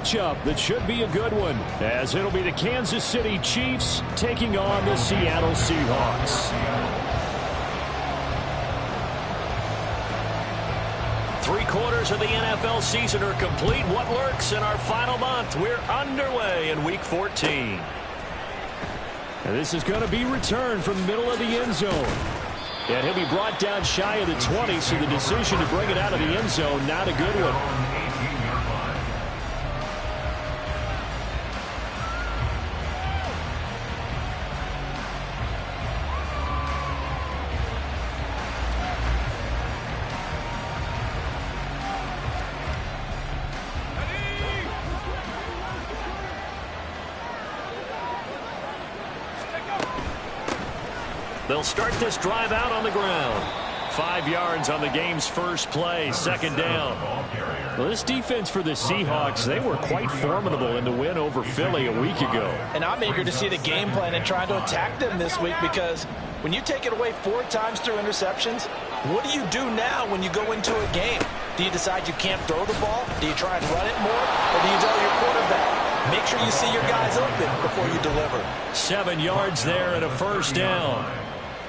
matchup that should be a good one, as it'll be the Kansas City Chiefs taking on the Seattle Seahawks. 3/4 of the NFL season are complete. What lurks in our final month? We're underway in Week 14. And this is going to be returned from the middle of the end zone. And he'll be brought down shy of the 20, so the decision to bring it out of the end zone, not a good one. They'll start this drive out on the ground. 5 yards on the game's first play, second down. Well, this defense for the Seahawks, they were quite formidable in the win over Philly a week ago. And I'm eager to see the game plan and trying to attack them this week, because when you take it away 4 times through interceptions, what do you do now when you go into a game? Do you decide you can't throw the ball? Do you try and run it more? Or do you tell your quarterback, make sure you see your guys open before you deliver? 7 yards there and a first down.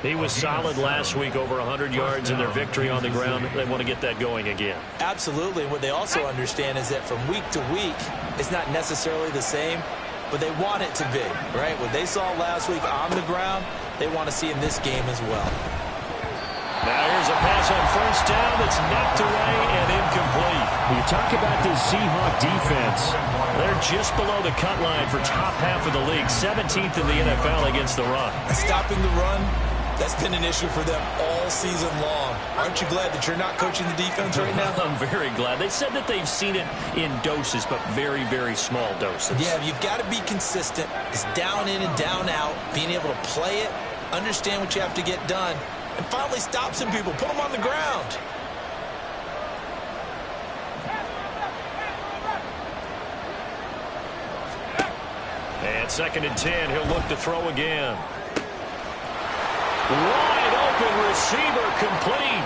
He was solid last week, over 100 yards in their victory on the ground. They want to get that going again. Absolutely. And what they also understand is that from week to week, it's not necessarily the same, but they want it to be, right? What they saw last week on the ground, they want to see in this game as well. Now here's a pass on first down that's knocked away and incomplete. When you talk about this Seahawk defense, they're just below the cut line for top half of the league, 17th in the NFL against the run. Stopping the run, that's been an issue for them all season long. Aren't you glad that you're not coaching the defense right now? I'm very glad. They said that they've seen it in doses, but very, very small doses. Yeah, you've got to be consistent. It's down in and down out, being able to play it, understand what you have to get done, and finally stop some people, put them on the ground. And 2nd and 10, he'll look to throw again. Wide open receiver, complete.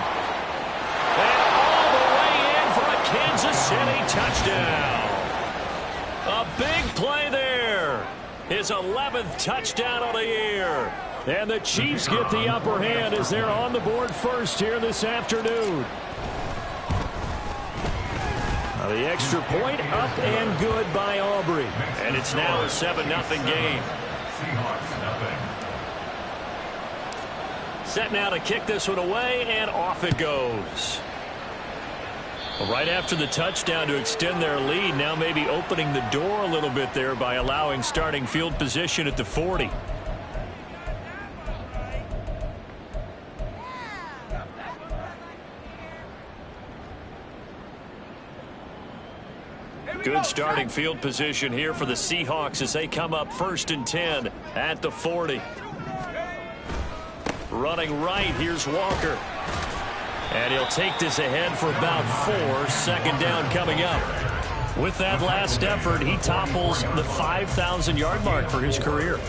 And all the way in for a Kansas City touchdown. A big play there. His 11th touchdown of the year. And the Chiefs get the upper hand as they're on the board first here this afternoon. Now the extra point up and good by Aubrey. And it's now a 7-0 game. Set now to kick this one away, and off it goes. Well, right after the touchdown to extend their lead, now maybe opening the door a little bit there by allowing starting field position at the 40. Good starting field position here for the Seahawks as they come up 1st and 10 at the 40. Running right, here's Walker. And he'll take this ahead for about 4. 2nd down coming up. With that last effort, he topples the 5,000-yard mark for his career.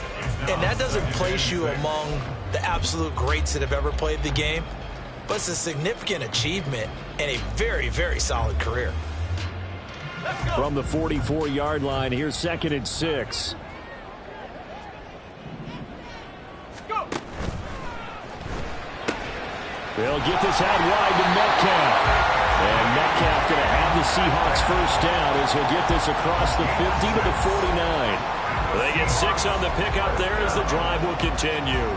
And that doesn't place you among the absolute greats that have ever played the game, but it's a significant achievement and a very, very solid career. From the 44-yard line, here's 2nd and 6. They'll get this out wide to Metcalf. And Metcalf going to have the Seahawks first down as he'll get this across the 50 to the 49. They get 6 on the pickup there as the drive will continue.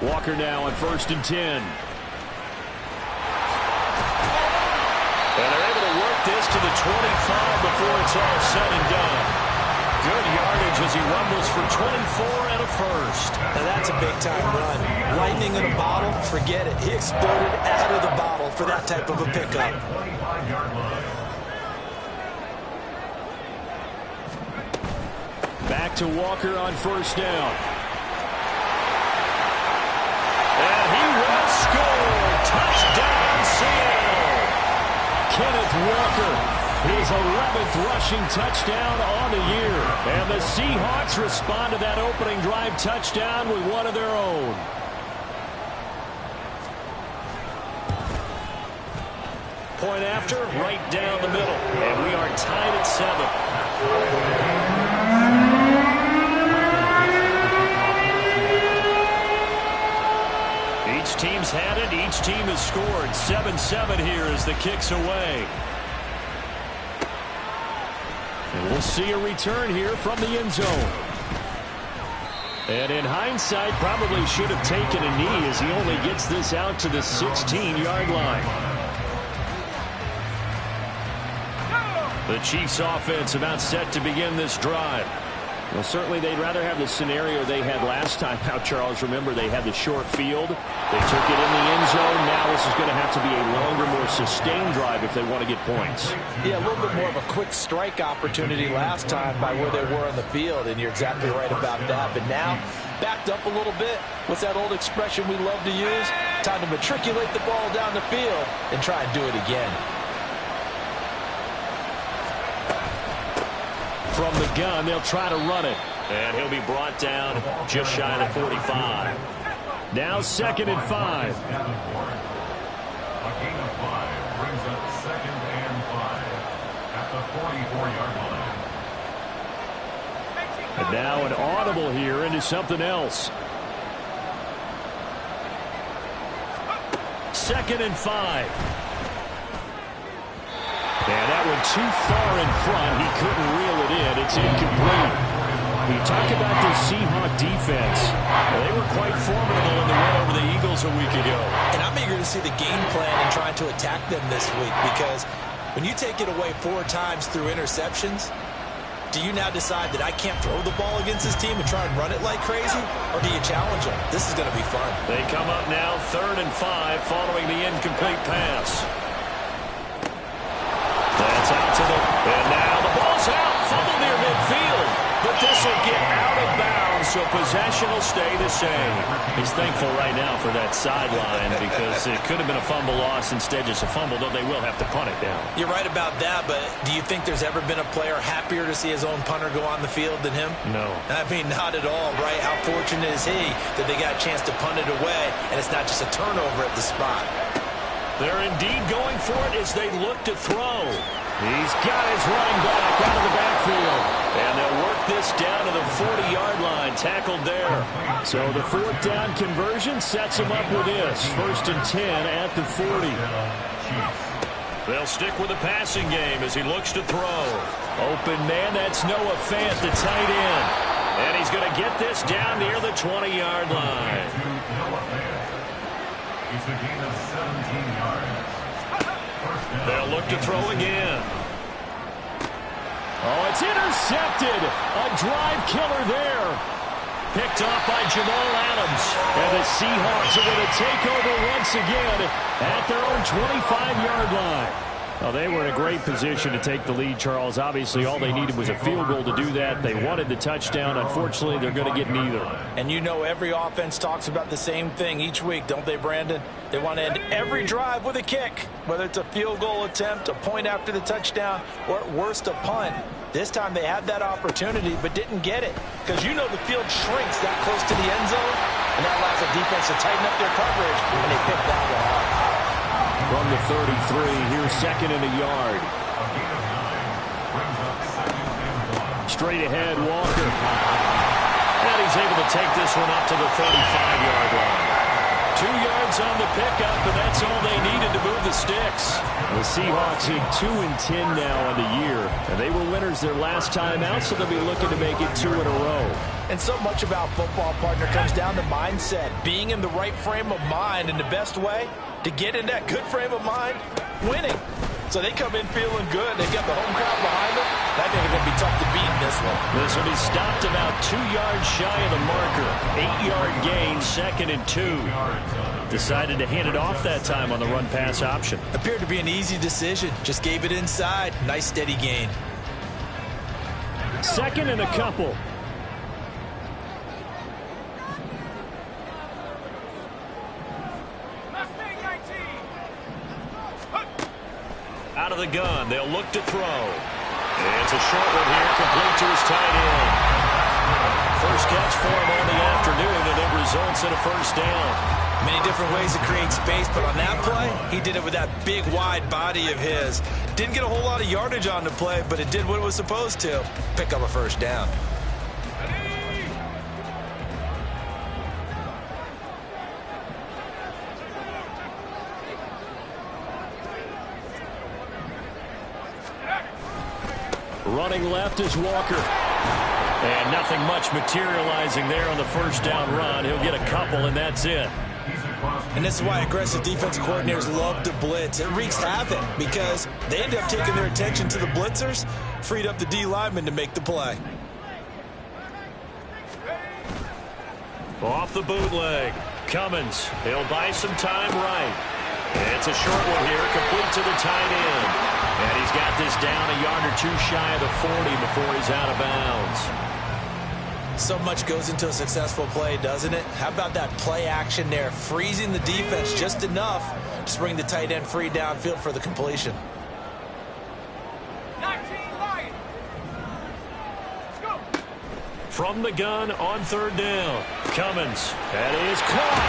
Walker now on 1st and 10. And they're able to work this to the 25 before it's all said and done. Good yardage as he rumbles for 24 and a first. Now that's a big-time run. Lightning in a bottle, forget it. He exploded out of the bottle for that type of a pickup. Back to Walker on 1st down. And he will score. Touchdown, Seattle. Kenneth Walker his 11th rushing touchdown on the year. And the Seahawks respond to that opening drive touchdown with one of their own. Point after, right down the middle. And we are tied at 7. Each team's had it. Each team has scored. 7-7 here as the kick's away. And we'll see a return here from the end zone. And in hindsight, probably should have taken a knee as he only gets this out to the 16-yard line. The Chiefs offense about set to begin this drive. Well, certainly they'd rather have the scenario they had last time out, Charles. Remember, they had the short field. They took it in the end zone. Now this is going to have to be a longer, more sustained drive if they want to get points. Yeah, a little bit more of a quick strike opportunity last time by where they were on the field, and you're exactly right about that. But now, backed up a little bit. What's that old expression we love to use? Time to matriculate the ball down the field and try and do it again. From the gun, they'll try to run it. And he'll be brought down just shy of the 45. Now 2nd and 5. A gain of 5 brings up 2nd and 5 at the 44-yard line. And now an audible here into something else. 2nd and 5. And that one too far in front. He couldn't reel it in. It's incomplete. You talk about the Seahawk defense. Well, they were quite formidable in the win over the Eagles a week ago. And I'm eager to see the game plan and trying to attack them this week, because when you take it away 4 times through interceptions, do you now decide that I can't throw the ball against this team and try and run it like crazy? Or do you challenge them? This is going to be fun. They come up now 3rd and 5 following the incomplete pass. That's out to the, and now the ball's out, fumble near midfield, but this will get out of bounds, so possession will stay the same. He's thankful right now for that sideline because it could have been a fumble loss, instead just a fumble, though they will have to punt it down. You're right about that, but do you think there's ever been a player happier to see his own punter go on the field than him? No. I mean, not at all, right? How fortunate is he that they got a chance to punt it away, and it's not just a turnover at the spot. They're indeed going for it as they look to throw. He's got his running back out of the backfield. And they'll work this down to the 40-yard line, tackled there. So the 4th down conversion sets him up with this. 1st and 10 at the 40. They'll stick with the passing game as he looks to throw. Open man, that's Noah Fant, the tight end. And he's going to get this down near the 20-yard line. It's a gain of 17 yards. They'll look to throw again. Oh, it's intercepted. A drive killer there. Picked off by Jamal Adams. And the Seahawks are going to take over once again at their own 25-yard line. Well, they were in a great position to take the lead, Charles. Obviously, all they needed was a field goal to do that. They wanted the touchdown. Unfortunately, they're going to get neither. And you know every offense talks about the same thing each week, don't they, Brandon? They want to end every drive with a kick, whether it's a field goal attempt, a point after the touchdown, or at worst, a punt. This time they had that opportunity but didn't get it, because you know the field shrinks that close to the end zone, and that allows the defense to tighten up their coverage, and they picked that one off. From the 33, here's 2nd and a yard. Straight ahead, Walker. And he's able to take this one up to the 35-yard line. 2 yards on the pickup, and that's all they needed to move the sticks. The Seahawks hit 2-10 now on the year, and they were winners their last time out, so they'll be looking to make it 2 in a row. And so much about football, partner, comes down to mindset, being in the right frame of mind, and the best way to get in that good frame of mind, winning. So they come in feeling good. They've got the home crowd behind them. I think it's going to be tough to beat in this one. This will be stopped about 2 yards shy of the marker. 8-yard gain, 2nd and 2. Decided to hand it off that time on the run-pass option. Appeared to be an easy decision. Just gave it inside. Nice, steady gain. 2nd and a couple. out of the gun. They'll look to throw. And it's a short one here, complete to his tight end. First catch for him on the afternoon, and it results in a first down. Many different ways to create space, but on that play, he did it with that big, wide body of his. Didn't get a whole lot of yardage on the play, but it did what it was supposed to. Pick up a first down. Running left is Walker. And nothing much materializing there on the first down run. He'll get a couple, and that's it. And this is why aggressive defensive coordinators love to blitz. It wreaks havoc because they end up taking their attention to the blitzers, freed up the D lineman to make the play. Off the bootleg. Cummins. He'll buy some time right. It's a short one here, complete to the tight end. And he's got this down a yard or two shy of the 40 before he's out of bounds. So much goes into a successful play, doesn't it? How about that play action there, freezing the defense just enough to bring the tight end free downfield for the completion. 19 Lions. Let's go. From the gun on third down. Cummins. That is caught.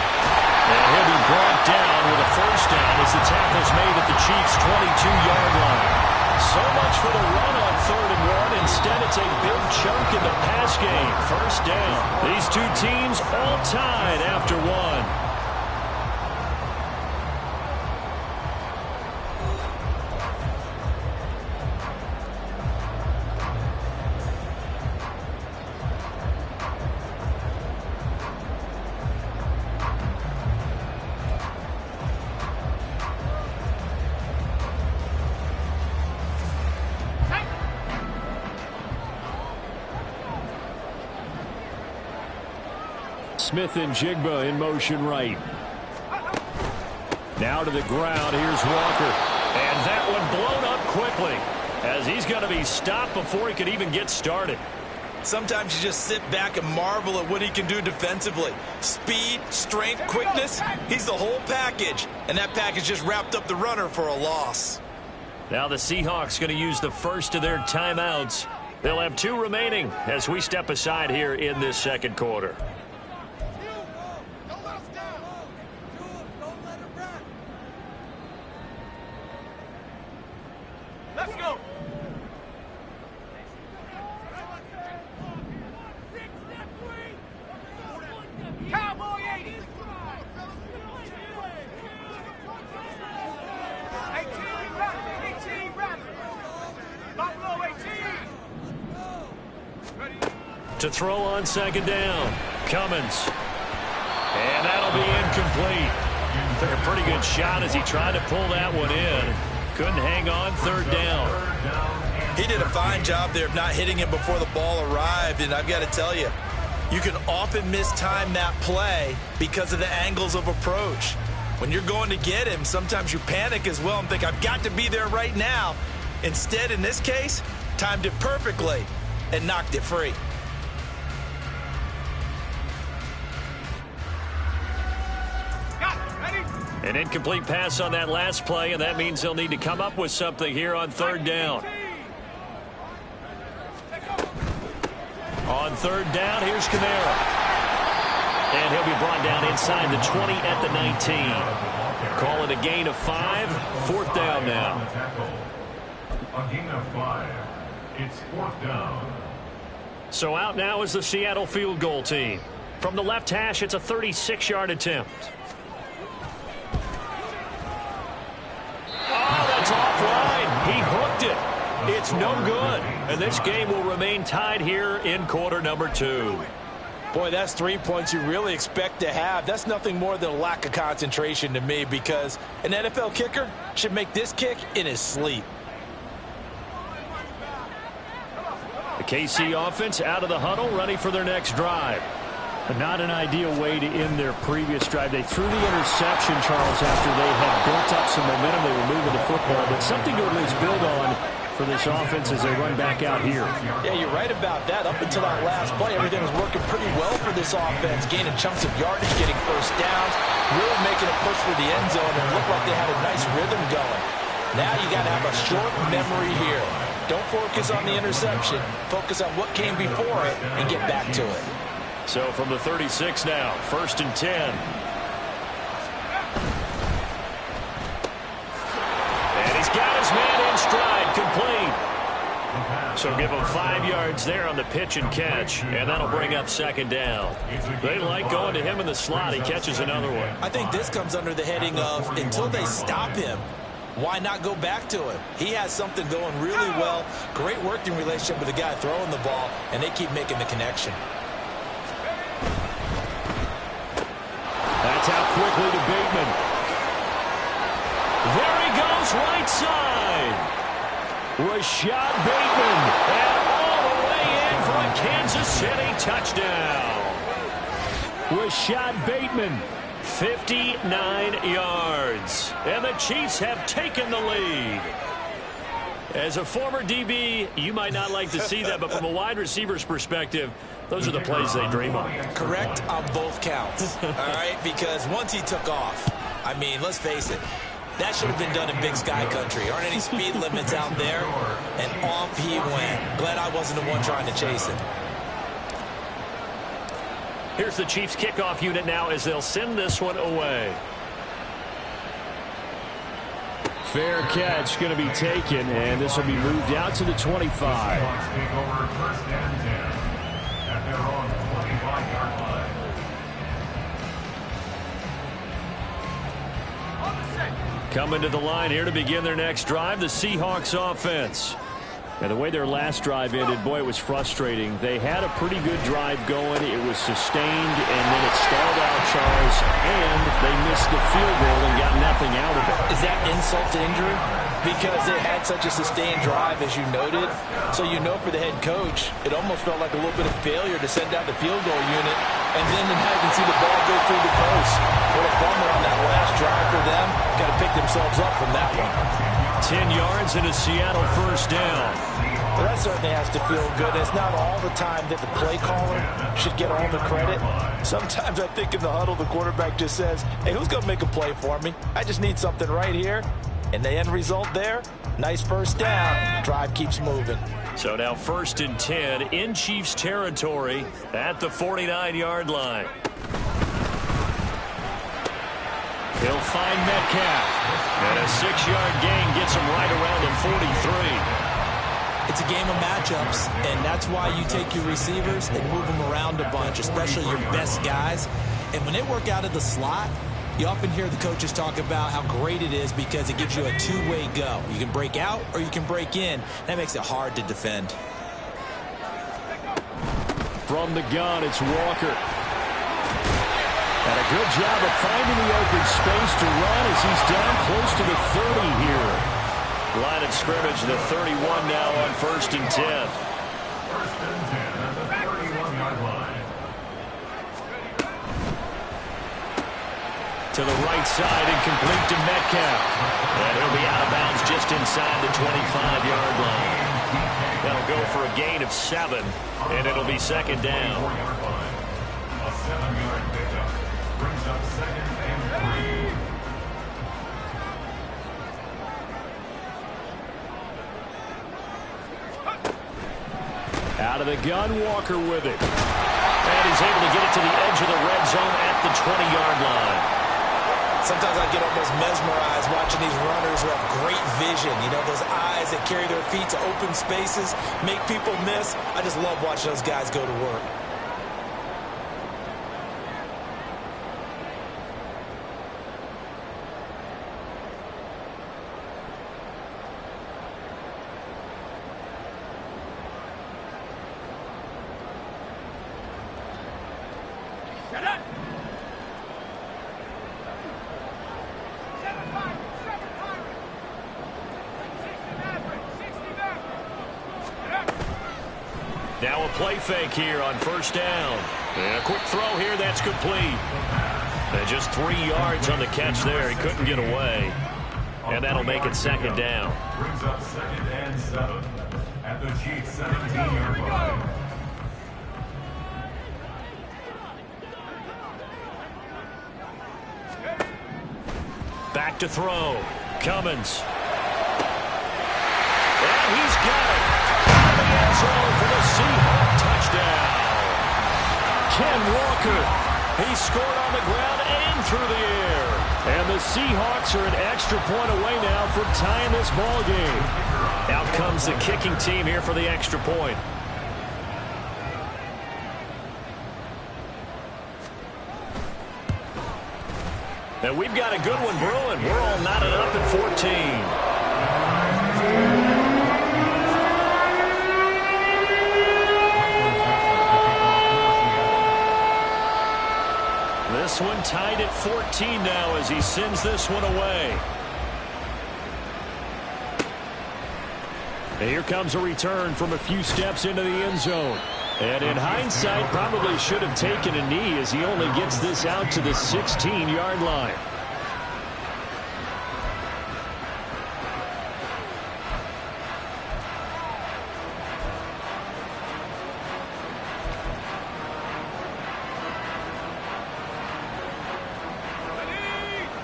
And he'll be brought down with a first down as the tackle's made at the Chiefs' 22-yard line. So much for the run on 3rd and 1. Instead, it's a big chunk in the pass game. First down. These two teams all tied after one. Smith and Jigba in motion right. Now to the ground. Here's Walker. And that one blown up quickly as he's going to be stopped before he could even get started. Sometimes you just sit back and marvel at what he can do defensively. Speed, strength, quickness, he's the whole package. And that package just wrapped up the runner for a loss. Now the Seahawks going to use the first of their timeouts. They'll have 2 remaining as we step aside here in this second quarter. Let's go. Cowboy 80. 18 Raptors. Buffalo 18. To throw on second down. Cummins. And that'll be incomplete. Took a pretty good shot as he tried to pull that one in. Couldn't hang on. Third down. He did a fine job there of not hitting him before the ball arrived, and I've got to tell you, you can often mistime that play because of the angles of approach. When you're going to get him, sometimes you panic as well and think, I've got to be there right now. Instead, in this case, timed it perfectly and knocked it free. An incomplete pass on that last play, and that means they'll need to come up with something here on third down. On third down, here's Kamara. And he'll be brought down inside the 20 at the 19. Call it a gain of 5. 4th down now. A gain of 5. It's 4th down. So out now is the Seattle field goal team. From the left hash, it's a 36-yard attempt. Offline. He hooked it. It's no good. And this game will remain tied here in quarter number 2. Boy, that's 3 points you really expect to have. That's nothing more than a lack of concentration to me because an NFL kicker should make this kick in his sleep. The KC offense out of the huddle, ready for their next drive. But not an ideal way to end their previous drive. They threw the interception, Charles, after they had built up some momentum. They were moving the football, but something to at least build on for this offense as they run back out here. Yeah, you're right about that. Up until that last play, everything was working pretty well for this offense, gaining chunks of yardage, getting first downs, really making a push for the end zone, and it looked like they had a nice rhythm going. Now you got to have a short memory here. Don't focus on the interception. Focus on what came before it and get back to it. So from the 36 now, 1st and 10. And he's got his man in stride, complete. So give him 5 yards there on the pitch and catch, and that'll bring up 2nd down. They like going to him in the slot. He catches another one. I think this comes under the heading of until they stop him, why not go back to him? He has something going really well, great working relationship with the guy throwing the ball, and they keep making the connection. That's out quickly to Bateman. There he goes, right side. Rashad Bateman, and all the way in for a Kansas City touchdown. Rashad Bateman, 59 yards. And the Chiefs have taken the lead. As a former DB, you might not like to see that, but from a wide receiver's perspective, those are the plays they dream of. Correct on both counts, all right? Because once he took off, I mean, let's face it, that should have been done in Big Sky Country. Aren't any speed limits out there? And off he went. Glad I wasn't the one trying to chase him. Here's the Chiefs kickoff unit now as they'll send this one away. Fair catch going to be taken, and this will be moved out to the 25. Take over 1st and 10 at their own 25-yard line. Coming to the line here to begin their next drive, the Seahawks offense. And the way their last drive ended, boy, it was frustrating. They had a pretty good drive going. It was sustained, and then it stalled out, Charles, and they missed the field goal and got nothing out of it. Is that insult to injury? Because they had such a sustained drive, as you noted. So you know for the head coach, it almost felt like a little bit of failure to send out the field goal unit and then to not even see the ball go through the post. What a bummer on that last drive for them. Got to pick themselves up from that one. 10 yards and a Seattle 1st down. Well, that certainly has to feel good. It's not all the time that the play caller should get all the credit. Sometimes I think in the huddle, the quarterback just says, hey, who's going to make a play for me? I just need something right here. And the end result there, nice 1st down. Drive keeps moving. So now 1st and 10 in Chiefs territory at the 49-yard line. He'll find Metcalf. And a 6-yard gain gets him right around the 43. It's a game of matchups, and that's why you take your receivers and move them around a bunch, especially your best guys. And when they work out of the slot, you often hear the coaches talk about how great it is because it gives you a two-way go. You can break out or you can break in. That makes it hard to defend. From the gun, it's Walker. And a good job of finding the open space to run as he's down close to the 30 here. Line of scrimmage, the 31 now on 1st and 10. 1st and 10 at the 31-yard line. To the right side and complete to Metcalf. And he'll be out of bounds just inside the 25-yard line. That'll go for a gain of 7, and it'll be 2nd down. A 7-yard pickup brings up 2nd and 3. Out of the gun, Walker with it. And he's able to get it to the edge of the red zone at the 20-yard line. Sometimes I get almost mesmerized watching these runners who have great vision. You know, those eyes that carry their feet to open spaces, make people miss. I just love watching those guys go to work. Now a play fake here on 1st down. And a quick throw here, that's complete. And just 3 yards on the catch there. He couldn't get away. And that'll make it 2nd down. Brings up 2nd and 7 at the Chiefs 17-yard line. Back to throw. Cummins. got it. Out of the end zone for the Seahawks touchdown. Ken Walker. He scored on the ground and through the air. And the Seahawks are an extra point away now from tying this ball game. Out comes the kicking team here for the extra point. And we've got a good one brewing. We're all knotted up at 14. This one tied at 14 now as he sends this one away. And here comes a return from a few steps into the end zone. And in hindsight, probably should have taken a knee as he only gets this out to the 16-yard line.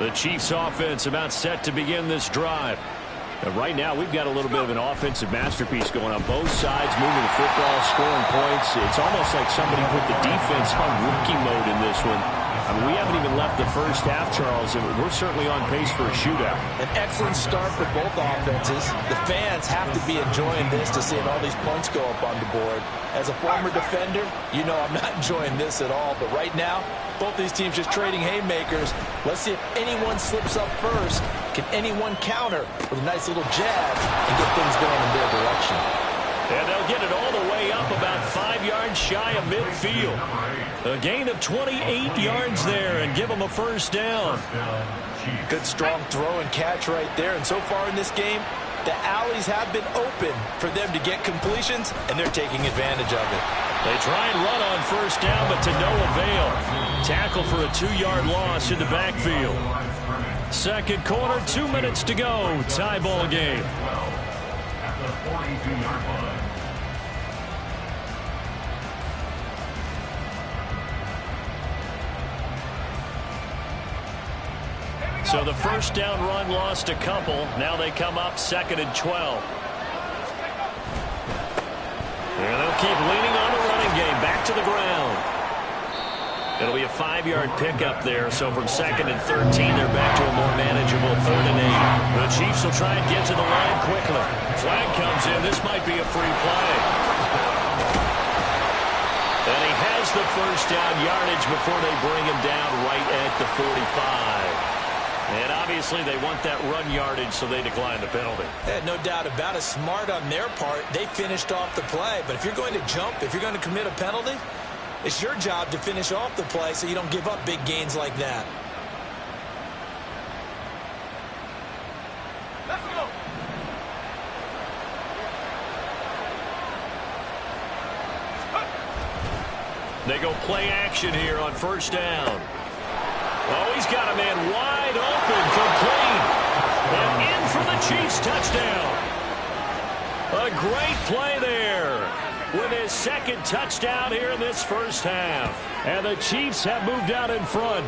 The Chiefs offense about set to begin this drive. And right now, we've got a little bit of an offensive masterpiece going on both sides, moving the football, scoring points. It's almost like somebody put the defense on rookie mode in this one. I mean, we haven't even left the first half, Charles, and we're certainly on pace for a shootout. An excellent start for both offenses. The fans have to be enjoying this to seeing all these points go up on the board. As a former defender, you know I'm not enjoying this at all. But right now, both these teams just trading haymakers. Let's see if anyone slips up first. Can anyone counter with a nice little jab and get things going in their direction? And they'll get it all the way up about 5 yards shy of midfield. A gain of 28 yards there and give them a first down. Good strong throw and catch right there. And so far in this game, the alleys have been open for them to get completions, and they're taking advantage of it. They try and run on first down, but to no avail. Tackle for a 2-yard loss in the backfield. Second quarter, 2 minutes to go. Tie ball game. At the 42-yard line. So the first down run lost a couple. Now they come up 2nd and 12. And they'll keep leaning on the running game. Back to the ground. It'll be a 5-yard pickup there. So from 2nd and 13, they're back to a more manageable 3rd and 8. The Chiefs will try and get to the line quickly. Flag comes in. This might be a free play. And he has the first down yardage before they bring him down right at the 45. And obviously they want that run yardage, so they decline the penalty. No doubt about it. Smart on their part. They finished off the play. But if you're going to jump, if you're going to commit a penalty, it's your job to finish off the play so you don't give up big gains like that. Let's go. They go play action here on first down. Oh, he's got a man wide open, complete. And in for the Chiefs touchdown. A great play there with his second touchdown here in this first half. And the Chiefs have moved out in front.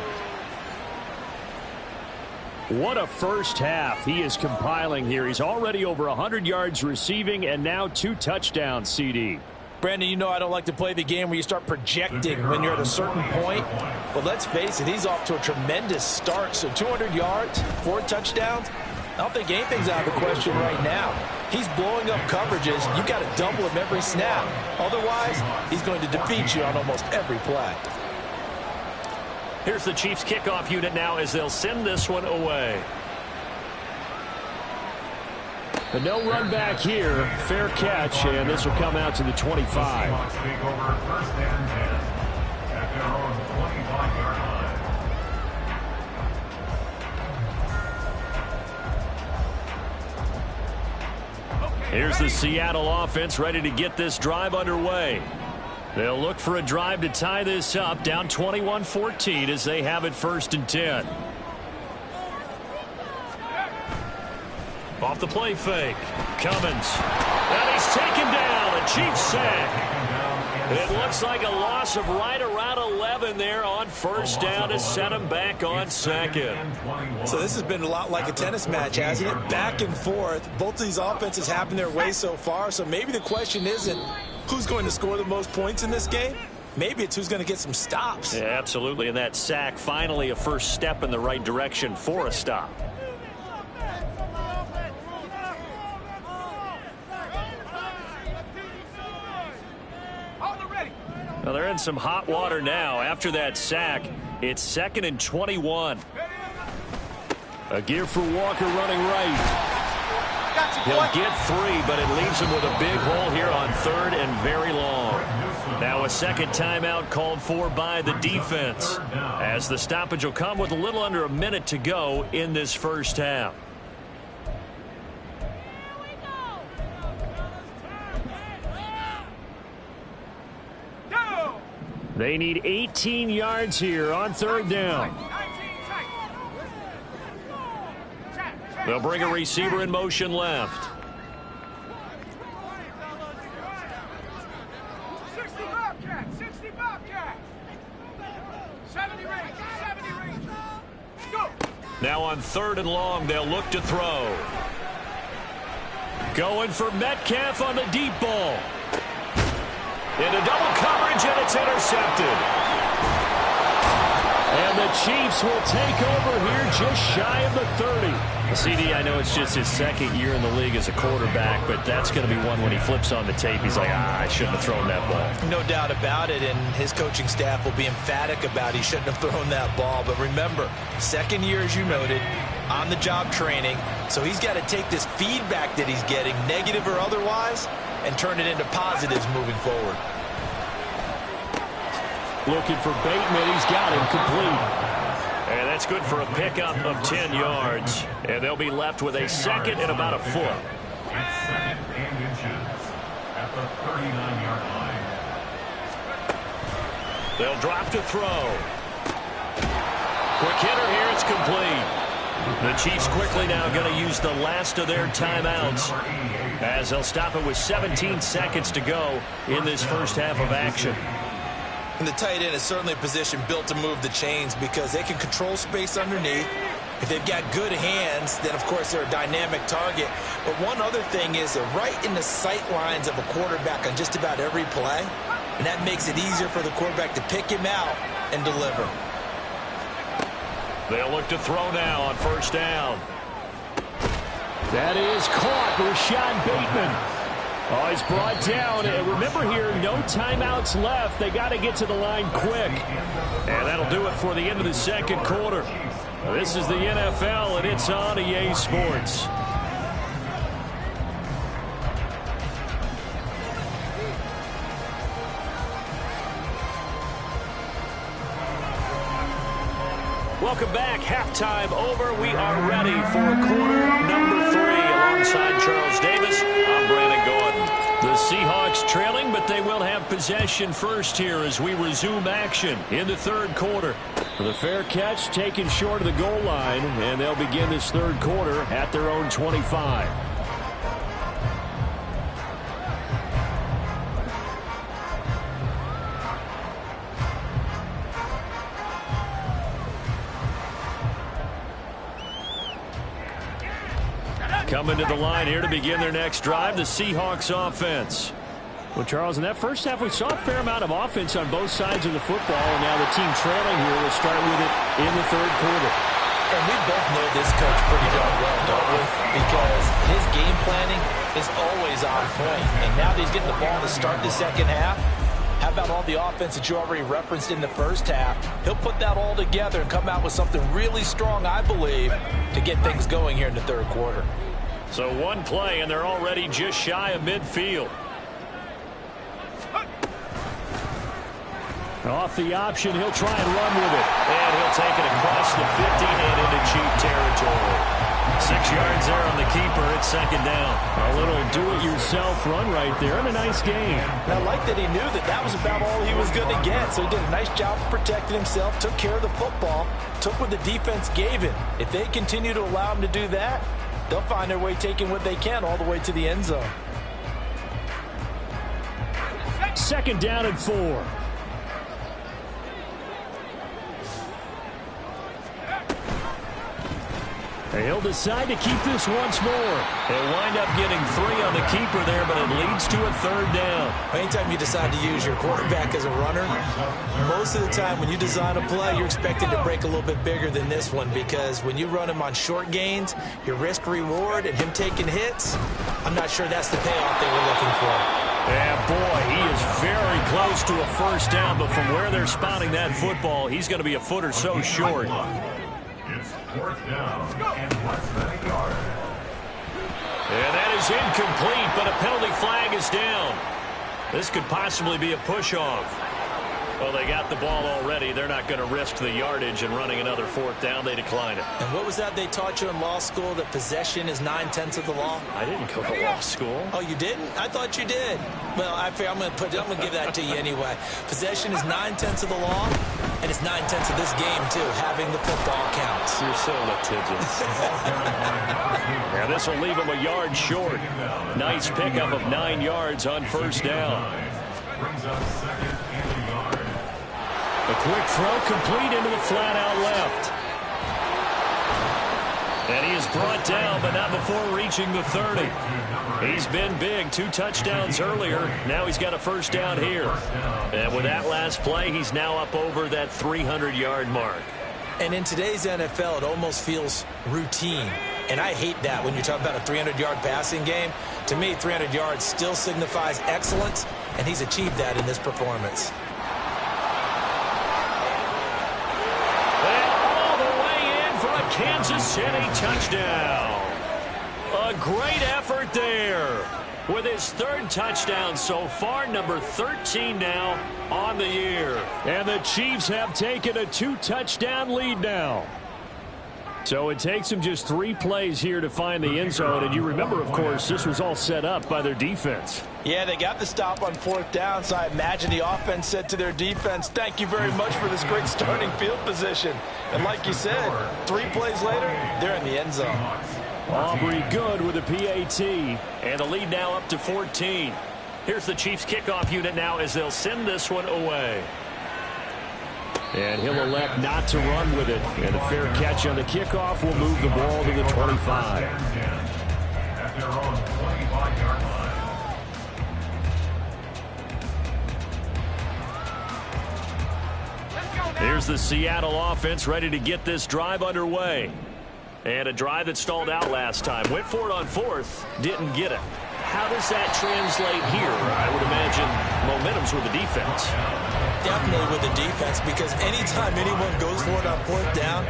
What a first half he is compiling here. He's already over 100 yards receiving and now 2 touchdowns, CD. Brandon, you know I don't like to play the game where you start projecting when you're at a certain point. But let's face it, he's off to a tremendous start. So 200 yards, 4 touchdowns. I don't think anything's out of the question right now. He's blowing up coverages. You've got to double him every snap. Otherwise, he's going to defeat you on almost every play. Here's the Chiefs kickoff unit now as they'll send this one away. But no run back here. Fair catch, and this will come out to the 25. Seahawks take over 1st and 10 at their own 25-yard line. Here's the Seattle offense ready to get this drive underway. They'll look for a drive to tie this up, down 21-14 as they have it 1st and 10. Off the play fake. Cummins. And he's taken down. A Chiefs sack. It looks like a loss of right around 11 there on first down to set him back on second. So this has been a lot like a tennis match, hasn't it? Back and forth. Both of these offenses happen their way so far, so maybe the question isn't who's going to score the most points in this game. Maybe it's who's going to get some stops. Yeah, absolutely, and that sack finally a first step in the right direction for a stop. Well, they're in some hot water now. After that sack, it's 2nd and 21. A gear for Walker running right. He'll get 3, but it leaves him with a big hole here on 3rd and very long. Now a second timeout called for by the defense, as the stoppage will come with a little under a minute to go in this first half. They need 18 yards here on 3rd down. They'll bring a receiver in motion left. 60 Bobcat, 60 Bobcat. 70 range, go. Now on 3rd and long, they'll look to throw. Going for Metcalf on the deep ball. Into double coverage, and it's intercepted. And the Chiefs will take over here just shy of the 30. CD, I know it's just his 2nd year in the league as a quarterback, but that's going to be one when he flips on the tape. He's like, I shouldn't have thrown that ball. No doubt about it, and his coaching staff will be emphatic about he shouldn't have thrown that ball. But remember, 2nd year, as you noted, on-the-job training, so he's got to take this feedback that he's getting, negative or otherwise, and turn it into positives moving forward. Looking for Bateman. He's got him complete. And that's good for a pickup of 10 yards. And they'll be left with a 2nd and about a foot. It's 2nd and inches at the 39-yard line. They'll drop to throw. Quick hitter here. It's complete. The Chiefs quickly now going to use the last of their timeouts, as they'll stop it with 17 seconds to go in this first half of action. And the tight end is certainly a position built to move the chains because they can control space underneath. If they've got good hands, then, of course, they're a dynamic target. But one other thing is they're right in the sight lines of a quarterback on just about every play, and that makes it easier for the quarterback to pick him out and deliver. They'll look to throw now on first down. That is caught. Rashad Bateman. Oh, he's brought down. And remember here, no timeouts left. They got to get to the line quick. And that'll do it for the end of the 2nd quarter. This is the NFL, and it's on EA Sports. Welcome back. Halftime over. We are ready for quarter number 3. Alongside Charles Davis, I'm Brandon Gordon. The Seahawks trailing, but they will have possession first here as we resume action in the 3rd quarter. The fair catch taken short of the goal line, and they'll begin this 3rd quarter at their own 25. Coming to the line here to begin their next drive, the Seahawks offense. Well, Charles, in that first half, we saw a fair amount of offense on both sides of the football, and now the team trailing here will start with it in the 3rd quarter. And we both know this coach pretty darn well, don't we? Because his game planning is always on point. And now that he's getting the ball to start the 2nd half, how about all the offense that you already referenced in the first half? He'll put that all together and come out with something really strong, I believe, to get things going here in the 3rd quarter. So one play, and they're already just shy of midfield. Off the option, he'll try and run with it. And he'll take it across the 50 and into Chief territory. 6 yards there on the keeper. It's 2nd down. A little do-it-yourself run right there, and a nice game. And I like that he knew that that was about all he was going to get. So he did a nice job of protecting himself, took care of the football, took what the defense gave him. If they continue to allow him to do that, they'll find their way taking what they can all the way to the end zone. 2nd down and 4. He'll decide to keep this once more. He'll wind up getting 3 on the keeper there, but it leads to a 3rd down. Anytime you decide to use your quarterback as a runner, most of the time when you design a play, you're expected to break a little bit bigger than this one, because when you run him on short gains, your risk-reward and him taking hits, I'm not sure that's the payoff they were looking for. Yeah, boy, he is very close to a 1st down, but from where they're spotting that football, he's going to be a foot or so short. It's 4th down and less than a yard. And that is incomplete, but a penalty flag is down. This could possibly be a push-off. Well, they got the ball already. They're not going to risk the yardage and running another 4th down. They decline it. And what was that they taught you in law school, that possession is 9/10 of the law? I didn't go to law school. Oh, you didn't? I thought you did. Well, I'm going to give that to you anyway. Possession is 9/10 of the law, and it's 9/10 of this game, too. Having the football counts. You're so litigious. Now, this will leave him a yard short. Nice pickup of 9 yards on 1st down. Brings up 2nd and a yard. A quick throw complete into the flat out left. And he is brought down, but not before reaching the 30. He's been big. 2 touchdowns earlier. Now he's got a 1st down here. And with that last play, he's now up over that 300-yard mark. And in today's NFL, it almost feels routine. And I hate that when you're talking about a 300-yard passing game. To me, 300 yards still signifies excellence, and he's achieved that in this performance. Kansas City touchdown. A great effort there. With his 3rd touchdown so far, number 13 now on the year. And the Chiefs have taken a 2-touchdown lead now. So it takes them just 3 plays here to find the end zone. And you remember, of course, this was all set up by their defense. Yeah, they got the stop on 4th down, so I imagine the offense said to their defense, thank you very much for this great starting field position. And like you said, 3 plays later, they're in the end zone. Aubrey Good with a PAT. And the lead now up to 14. Here's the Chiefs kickoff unit now as they'll send this one away. And he'll elect not to run with it. And a fair catch on the kickoff will move the ball to the 25. At their own 25-yard line. Here's the Seattle offense ready to get this drive underway. And a drive that stalled out last time. Went for it on 4th, didn't get it. How does that translate here? I would imagine momentum's with the defense. Definitely with the defense, because anytime anyone goes for it on 4th down,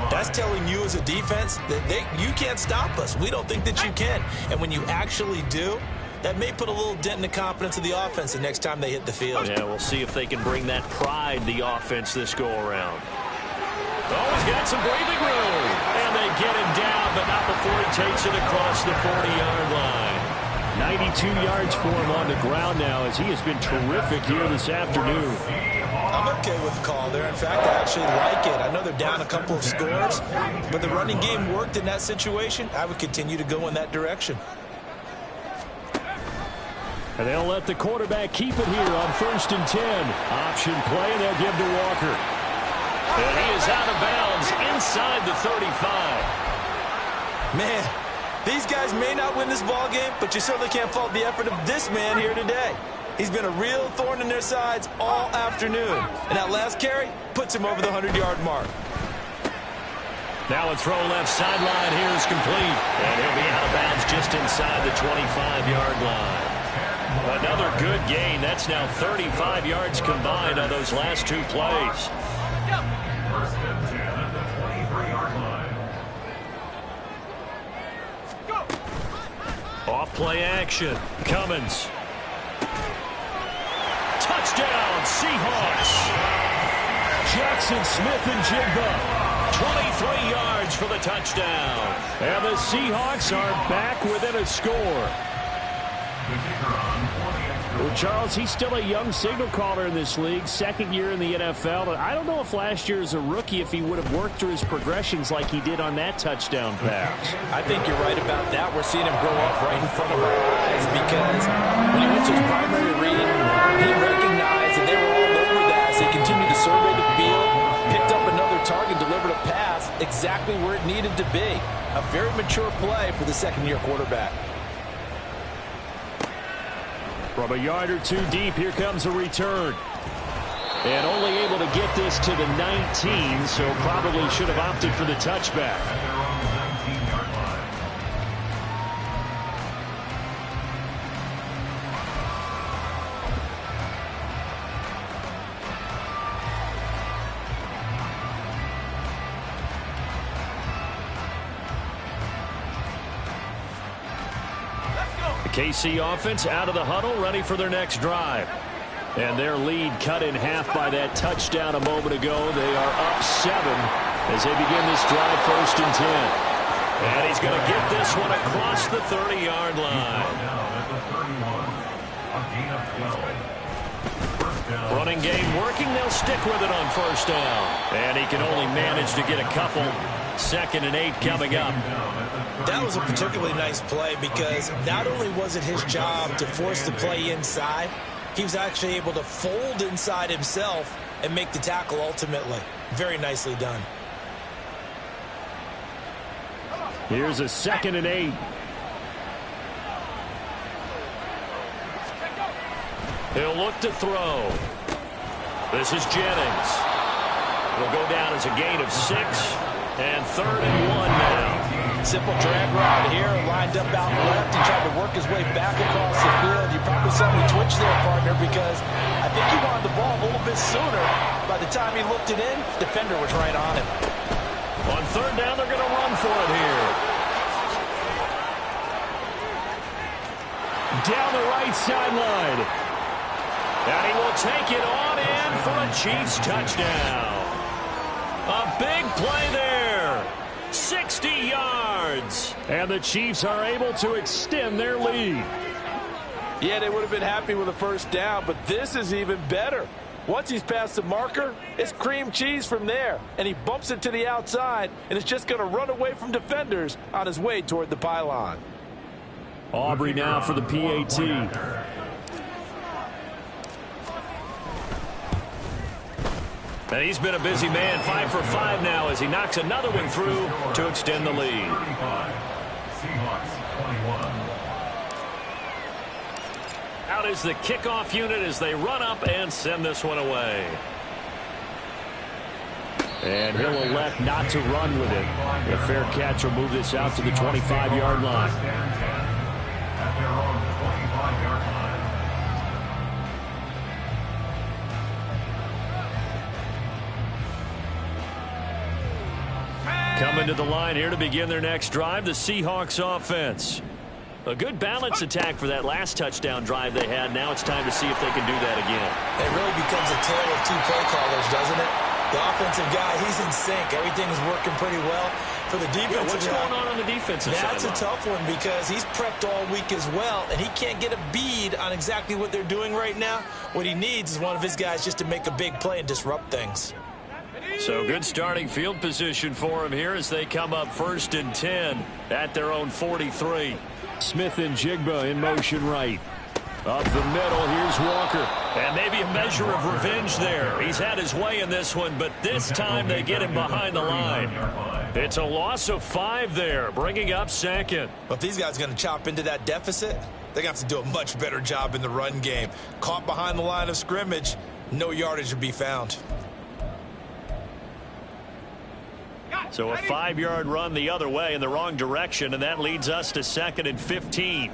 that's telling you as a defense that you can't stop us. We don't think that you can. And when you actually do, that may put a little dent in the confidence of the offense the next time they hit the field. Yeah, we'll see if they can bring that pride, the offense, this go-around. Oh, he's got some breathing room. And they get him down, but not before he takes it across the 40-yard line. 92 yards for him on the ground now, as he has been terrific here this afternoon. I'm okay with the call there. In fact, I actually like it. I know they're down a couple of scores, but the running game worked in that situation. I would continue to go in that direction. And they'll let the quarterback keep it here on 1st and 10. Option play, and they'll give to Walker. And he is out of bounds inside the 35. Man, these guys may not win this ball game, but you certainly can't fault the effort of this man here today. He's been a real thorn in their sides all afternoon. And that last carry puts him over the 100-yard mark. Now a throw left sideline here is complete. And he'll be out of bounds just inside the 25-yard line. Another good gain. That's now 35 yards combined on those last 2 plays. 1st and 10 at the 23-yard line. Off play action. Cummins. Touchdown, Seahawks. Jackson Smith-Njigba. 23 yards for the touchdown. And the Seahawks are back within a score. Well, Charles, he's still a young signal caller in this league, 2nd year in the NFL. I don't know if last year as a rookie, if he would have worked through his progressions like he did on that touchdown pass. I think you're right about that. We're seeing him grow up right in front of our eyes, because when he went to his primary read, He recognized that they were all over that as they continued to survey the field, picked up another target, delivered a pass exactly where it needed to be. A very mature play for the second-year quarterback. From a yard or two deep, here comes a return. And only able to get this to the 19, so probably should have opted for the touchback. KC offense out of the huddle, ready for their next drive. And their lead cut in half by that touchdown a moment ago. They are up 7 as they begin this drive, 1st and 10. And he's going to get this one across the 30-yard line. Running game working. They'll stick with it on 1st down. And he can only manage to get a couple. 2nd and 8 coming up. That was a particularly nice play because not only was it his job to force the play inside, he was actually able to fold inside himself and make the tackle ultimately. Very nicely done. Here's a 2nd and 8. He'll look to throw. This is Jennings. It'll go down as a gain of 6. And 3rd and 1 now. Simple drag route here, lined up out left. He tried to work his way back across the field. You probably saw me twitch there, partner, because I think he wanted the ball a little bit sooner. By the time he looked it in, the defender was right on him. On 3rd down, they're going to run for it here. Down the right sideline. And he will take it on in for a Chiefs touchdown. A big play there. 60 yards. And the Chiefs are able to extend their lead. Yeah, they would have been happy with a 1st down, but this is even better. Once he's past the marker, it's cream cheese from there. And he bumps it to the outside, and it's just going to run away from defenders on his way toward the pylon. Aubrey now for the PAT. And he's been a busy man, 5 for 5 now as he knocks another one through to extend the lead. Out is the kickoff unit as they run up and send this one away. And he'll elect not to run with it. A fair catch will move this out to the 25-yard line. At their own 25-yard line. Coming to the line here to begin their next drive, the Seahawks offense. A good balance attack for that last touchdown drive they had. Now it's time to see if they can do that again. It really becomes a tale of 2 play callers, doesn't it? The offensive guy, he's in sync. Everything is working pretty well. For the defensive what's going on the defensive side? That's a tough one because he's prepped all week as well, and he can't get a bead on exactly what they're doing right now. What he needs is one of his guys just to make a big play and disrupt things. So good starting field position for him here as they come up 1st and 10 at their own 43. Smith and Jigba in motion right. Up the middle, here's Walker. And maybe a measure of revenge there. He's had his way in this one, but this time they get him behind the line. It's a loss of 5 there, bringing up 2nd. But if these guys are going to chop into that deficit, they're going to have to do a much better job in the run game. Caught behind the line of scrimmage, no yardage to be found. So a 5-yard run the other way in the wrong direction, and that leads us to 2nd and 15.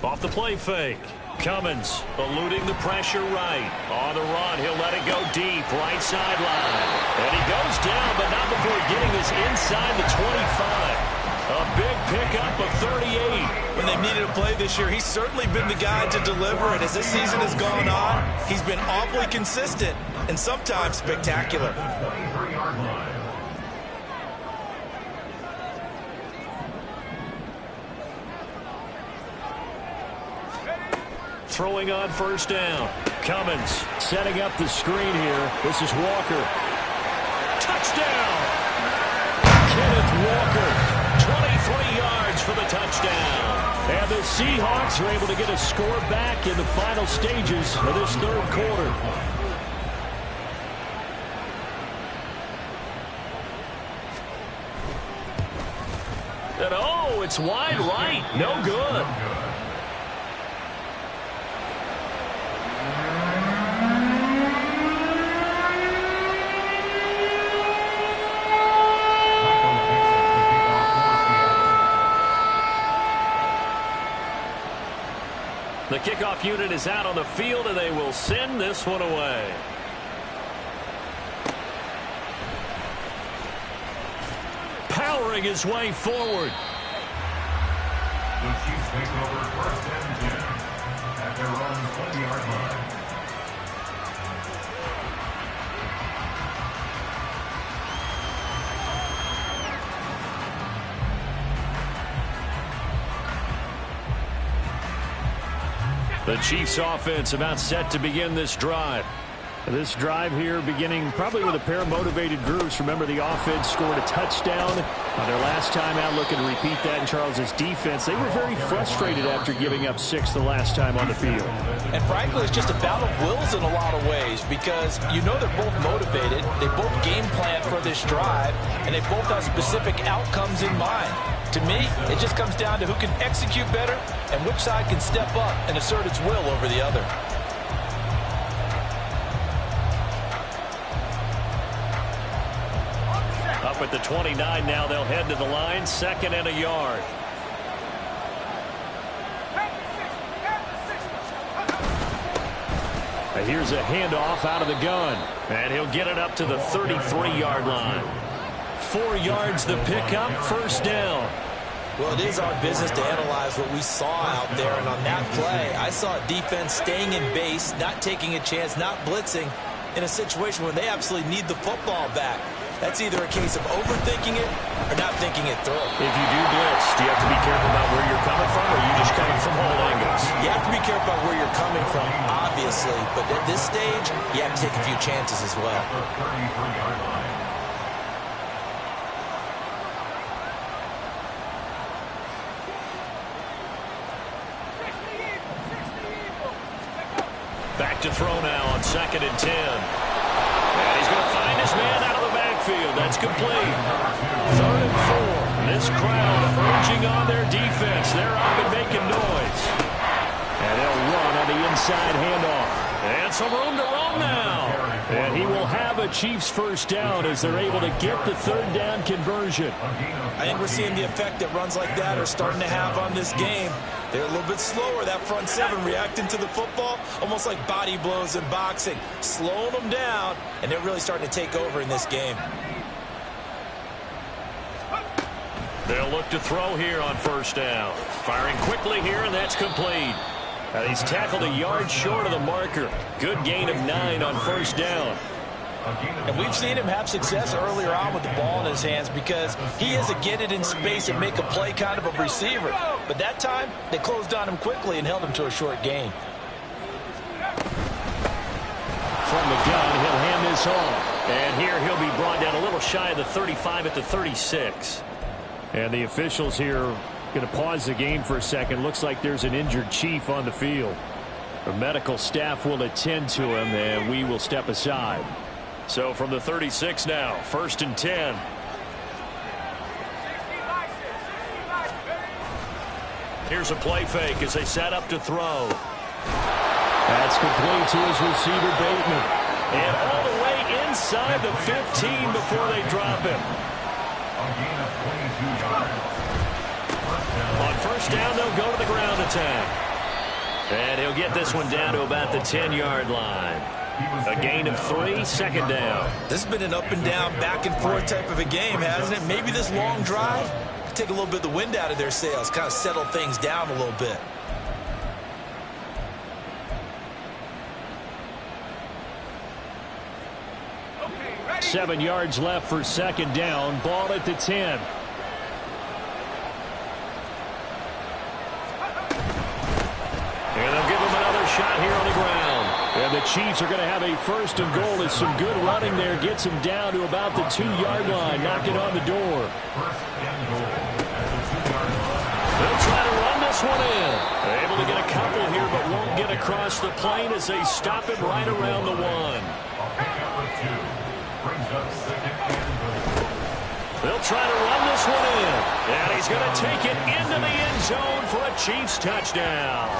Off the play fake. Cummins eluding the pressure right. On the run, he'll let it go deep, right sideline. And he goes down, but not before getting this inside the 25. A big pickup of 38. When they've needed a play this year, he's certainly been the guy to deliver. And as this season has gone on, he's been awfully consistent and sometimes spectacular. Throwing on 1st down. Cummins setting up the screen here. This is Walker. Touchdown! Kenneth Walker, 23 yards for the touchdown. And the Seahawks are able to get a score back in the final stages of this third quarter. And oh, it's wide right. No good. The kickoff unit is out on the field, and they will send this one away. Powering his way forward. The Chiefs take over first and 10 at their own 20-yard line. The Chiefs offense about set to begin this drive. This drive here beginning probably with a pair of motivated groups. Remember, the offense scored a touchdown on their last time out, looking to repeat that in Charles's defense. They were very frustrated after giving up 6 the last time on the field. And frankly, it's just a battle of wills in a lot of ways because you know they're both motivated. They both game plan for this drive, and they both have specific outcomes in mind. To me, it just comes down to who can execute better and which side can step up and assert its will over the other. Up at the 29 now, they'll head to the line, 2nd and a yard. And here's a handoff out of the gun, and he'll get it up to the 33-yard line. 4 yards the pickup, first down. Well, it is our business to analyze what we saw out there, and on that play, I saw defense staying in base, not taking a chance, not blitzing in a situation where they absolutely need the football back. That's either a case of overthinking it or not thinking it through. If you do blitz, do you have to be careful about where you're coming from, or are you just coming from all angles? You have to be careful about where you're coming from, obviously, but at this stage, you have to take a few chances as well. 33-yard line. Back to throw now on 2nd and 10. And he's going to find his man out of the backfield. That's complete. 3rd and 4. This crowd urging on their defense. They're up and making noise. And they'll run on the inside handoff. And some room to roam now. And he will have a Chiefs first down as they're able to get the 3rd down conversion. I think we're seeing the effect that runs like that are starting to have on this game. They're a little bit slower, that front 7, reacting to the football, almost like body blows in boxing, slowing them down, and they're really starting to take over in this game. They'll look to throw here on first down. Firing quickly here, and that's complete. He's tackled a yard short of the marker. Good gain of 9 on first down. And we've seen him have success earlier on with the ball in his hands because he is a get it in space and make a play kind of a receiver. But that time, they closed on him quickly and held him to a short gain. From the gun, he'll hand this off. And here he'll be brought down a little shy of the 35 at the 36. And the officials here going to pause the game for a second. Looks like there's an injured Chief on the field. The medical staff will attend to him, and we will step aside. So from the 36 now, 1st and 10. Here's a play fake as they set up to throw. That's complete to his receiver, Bateman. And all the way inside the 15 before they drop him. A gain of 22 yards. On first down, they'll go to the ground attack. And he'll get this one down to about the 10-yard line. A gain of 3, 2nd down. This has been an up and down, back and forth type of a game, hasn't it? Maybe this long drive could take a little bit of the wind out of their sails, kind of settle things down a little bit. Okay, 7 yards left for 2nd down. Ball at the 10. And they'll give him another shot here on the ground. And the Chiefs are going to have a first and goal as some good running there gets him down to about the 2-yard line, knocking on the door. First and goal at the 2-yard line. They'll try to run this one in. They're able to get a couple here, but won't get across the plane as they stop him right around the 1. A pickup of 2. Brings up second and goal. They'll try to run this one in. And he's going to take it into the end zone for a Chiefs touchdown.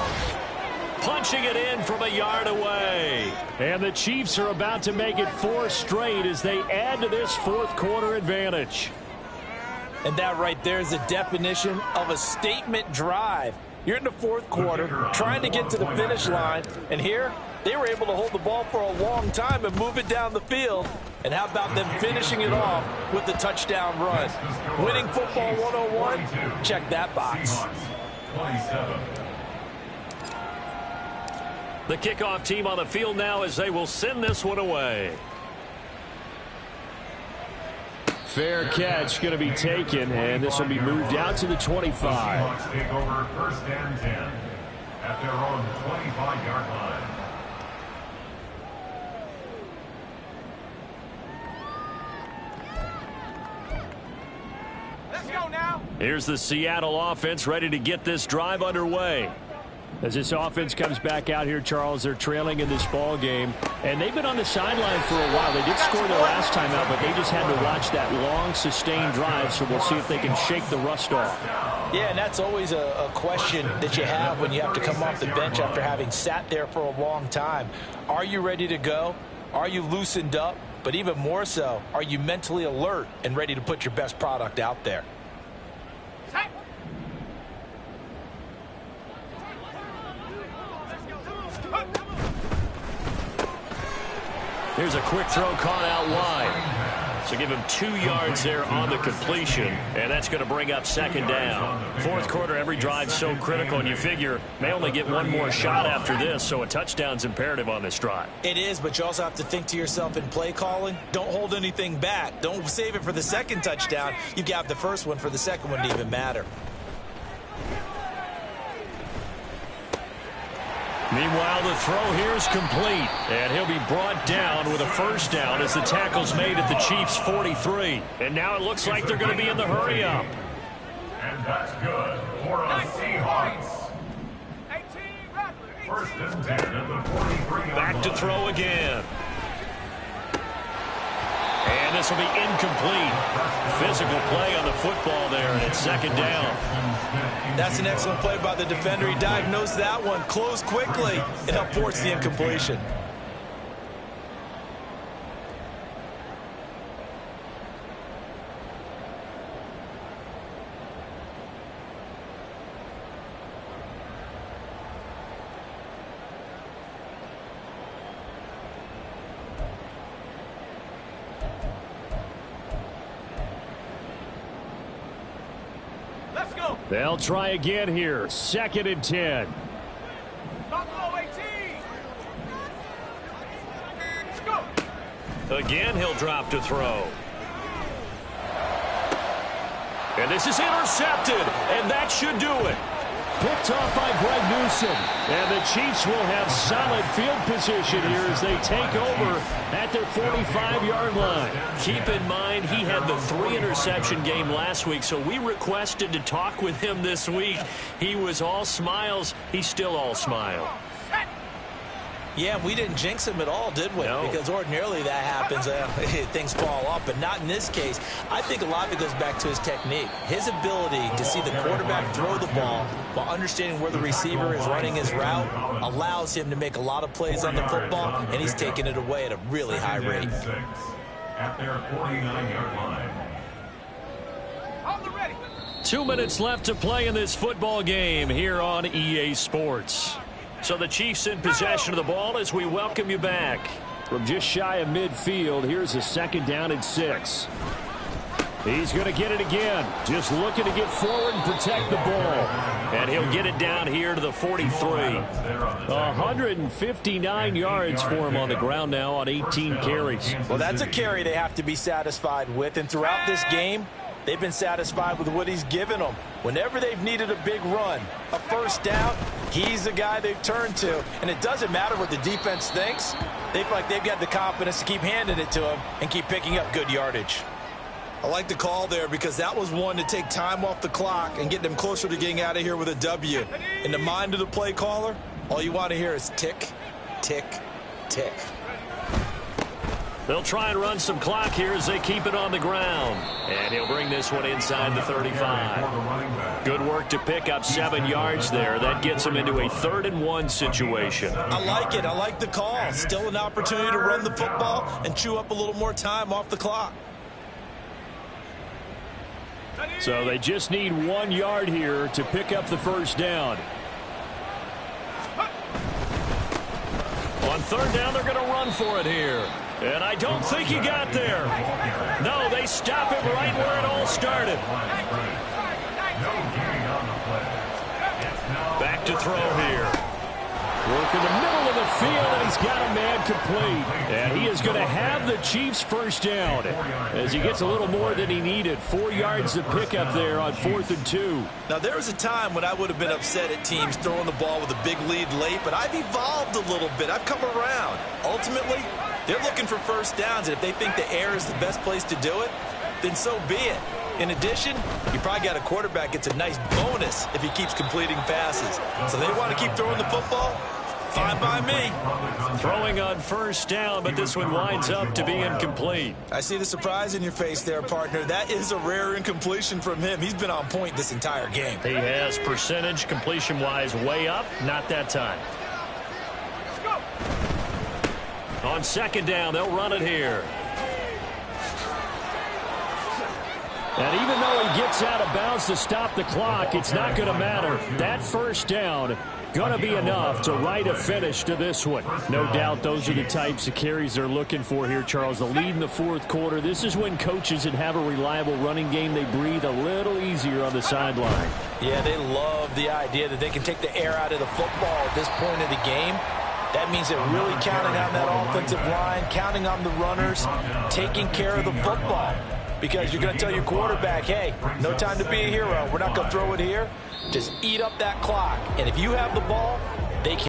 Punching it in from a yard away. And the Chiefs are about to make it 4 straight as they add to this fourth quarter advantage. And that right there is the definition of a statement drive. You're in the fourth quarter, trying to get to the finish line, and here they were able to hold the ball for a long time and move it down the field. And how about them finishing it off with the touchdown run? Winning football 101? Check that box. 27. The kickoff team on the field now as they will send this one away. Fair catch going to be taken, and this will be moved out to the 25. Seahawks take over first and 10 at their own 25-yard line. Let's go now. Here's the Seattle offense ready to get this drive underway. As this offense comes back out here, Charles, they're trailing in this ball game, and they've been on the sideline for a while. They did score their last time out, but they just had to watch that long, sustained drive, so we'll see if they can shake the rust off. Yeah, and that's always a question that you have when you have to come off the bench after having sat there for a long time. Are you ready to go? Are you loosened up? But even more so, are you mentally alert and ready to put your best product out there? Here's a quick throw caught out wide. So give him 2 yards there on the completion, and that's going to bring up second down. Fourth quarter, every drive so critical, and you figure they only get one more shot after this, so a touchdown's imperative on this drive. It is, but you also have to think to yourself in play calling, don't hold anything back. Don't save it for the second touchdown. You got the first one for the second one to even matter. Meanwhile, the throw here is complete, and he'll be brought down with a first down as the tackle's made at the Chiefs' 43. And now it looks like they're going to be in the hurry-up. And that's good for a Seahawks. First and 10 at the 43. Back to throw again. And this will be incomplete. Physical play on the football there, and it's second down. That's an excellent play by the defender. He diagnosed that one, closed quickly, and helped force the incompletion. They'll try again here. Second and 10. Again, he'll drop to throw. And this is intercepted, and that should do it. Picked off by Greg Newsome. And the Chiefs will have solid field position here as they take over at their 45-yard line. Keep in mind, he had the 3-interception game last week, so we requested to talk with him this week. He was all smiles. He's still all smile. Yeah, we didn't jinx him at all, did we? No. Because ordinarily that happens, things fall off, but not in this case. I think a lot of it goes back to his technique. His ability to see the quarterback throw the ball while understanding where the receiver is running his route allows him to make a lot of plays on the football, and he's taking it away at a really high rate. At their 49-yard line. 2 minutes left to play in this football game here on EA Sports. So the Chiefs in possession of the ball as we welcome you back. From just shy of midfield, here's a second down and 6. He's going to get it again. Just looking to get forward and protect the ball. And he'll get it down here to the 43. 159 yards for him on the ground now on 18 carries. Well, that's a carry they have to be satisfied with. And throughout this game, They've been satisfied with what he's given them. Whenever they've needed a big run, a first down, he's the guy they've turned to. And it doesn't matter what the defense thinks. They feel like they've got the confidence to keep handing it to him and keep picking up good yardage. I like the call there because that was one to take time off the clock and get them closer to getting out of here with a W. In the mind of the play caller, all you want to hear is tick, tick, tick. They'll try and run some clock here as they keep it on the ground. And he'll bring this one inside the 35. Good work to pick up 7 yards there. That gets him into a 3rd-and-1 situation. I like it. I like the call. Still an opportunity to run the football and chew up a little more time off the clock. So they just need 1 yard here to pick up the first down. On 3rd down, they're going to run for it here. And I don't think he got there. No, they stop him right where it all started. Back to throw here. Work in the middle of the field, and he's got a man complete. And he is going to have the Chiefs first down as he gets a little more than he needed. 4 yards to pick up there on 4th and 2. Now, there was a time when I would have been upset at teams throwing the ball with a big lead late, but I've evolved a little bit. I've come around. Ultimately, they're looking for first downs, and if they think the air is the best place to do it, then so be it. In addition, you probably got a quarterback gets a nice bonus if he keeps completing passes. So they want to keep throwing the football? Fine by me. Throwing on first down, but this one winds up to be incomplete. I see the surprise in your face there, partner. That is a rare incompletion from him. He's been on point this entire game. He has percentage completion-wise way up, not that time. On 2nd down, they'll run it here. And even though he gets out of bounds to stop the clock, it's not going to matter. That first down going to be enough to write a finish to this one. No doubt those are the types of carries they're looking for here, Charles. The lead in the 4th quarter. This is when coaches that have a reliable running game, they breathe a little easier on the sideline. Yeah, they love the idea that they can take the air out of the football at this point of the game. That means they're really counting on that offensive line, counting on the runners, taking care of the football. Because you're going to tell your quarterback, hey, no time to be a hero. We're not going to throw it here. Just eat up that clock. And if you have the ball,